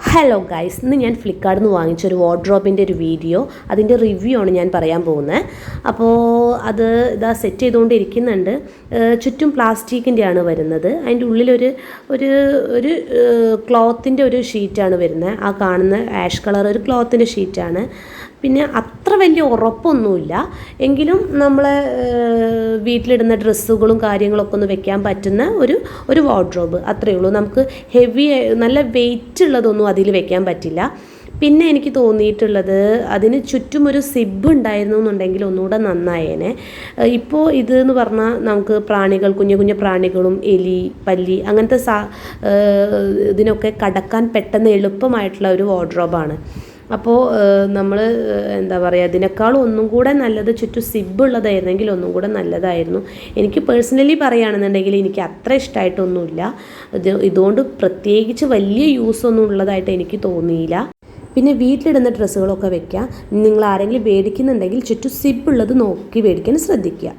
Hello guys, ഇന്ന് ഞാൻ ഫ്ലിപ്കാർട്ടിൽ നിന്ന് വാങ്ങിച്ചൊരു വാർഡ്രോബിൻ്റെ ഒരു വീഡിയോ, അതിൻ്റെ റിവ്യൂ ആണ് ഞാൻ പറയാൻ പോകുന്നത്. അപ്പോൾ അത് ഇതാ സെറ്റ് ചെയ്തുകൊണ്ടിരിക്കുന്നുണ്ട്. ചുറ്റും പ്ലാസ്റ്റിക്കിൻ്റെയാണ് വരുന്നത്. അതിൻ്റെ ഉള്ളിലൊരു ഒരു ഒരു ക്ലോത്തിൻ്റെ ഒരു ഷീറ്റാണ് വരുന്നത്. ആ കാണുന്ന ആഷ് കളർ ഒരു ക്ലോത്തിൻ്റെ ഷീറ്റാണ്. പിന്നെ അത്ര വലിയ ഉറപ്പൊന്നുമില്ല, എങ്കിലും നമ്മൾ വീട്ടിലിടുന്ന ഡ്രസ്സുകളും കാര്യങ്ങളൊക്കെ ഒന്ന് വെക്കാൻ പറ്റുന്ന ഒരു വാർഡ്രോബ് അത്രയേ ഉള്ളൂ. നമുക്ക് ഹെവി നല്ല വെയിറ്റ് ഉള്ളതൊന്നും അതിൽ വെക്കാൻ പറ്റില്ല. പിന്നെ എനിക്ക് തോന്നിയിട്ടുള്ളത് അതിന് ചുറ്റും ഒരു സിബ് ഉണ്ടായിരുന്നു എന്നുണ്ടെങ്കിൽ ഒന്നുകൂടെ നന്നായേനെ. ഇപ്പോൾ ഇതെന്ന് പറഞ്ഞാൽ നമുക്ക് പ്രാണികൾ, കുഞ്ഞു കുഞ്ഞു പ്രാണികളും എലി, പല്ലി അങ്ങനത്തെ ഇതിനൊക്കെ കടക്കാൻ പെട്ടെന്ന് എളുപ്പമായിട്ടുള്ള ഒരു വാർഡ്രോബാണ്. അപ്പോൾ നമ്മൾ എന്താ പറയുക, ഇതിനേക്കാളും ഒന്നും കൂടെ നല്ലത് ചുറ്റും സിബ് ഉള്ളതായിരുന്നെങ്കിൽ ഒന്നും കൂടെ നല്ലതായിരുന്നു. എനിക്ക് പേഴ്സണലി പറയുകയാണെന്നുണ്ടെങ്കിൽ എനിക്ക് അത്ര ഇഷ്ടമായിട്ടൊന്നുമില്ല. ഇതുകൊണ്ട് പ്രത്യേകിച്ച് വലിയ യൂസൊന്നും ഉള്ളതായിട്ട് എനിക്ക് തോന്നിയില്ല. പിന്നെ വീട്ടിലിടുന്ന ഡ്രസ്സുകളൊക്കെ വെക്കുക. നിങ്ങൾ ആരെങ്കിലും മേടിക്കുന്നുണ്ടെങ്കിൽ ചുറ്റും സിബ് ഉള്ളത് നോക്കി മേടിക്കാൻ ശ്രദ്ധിക്കുക.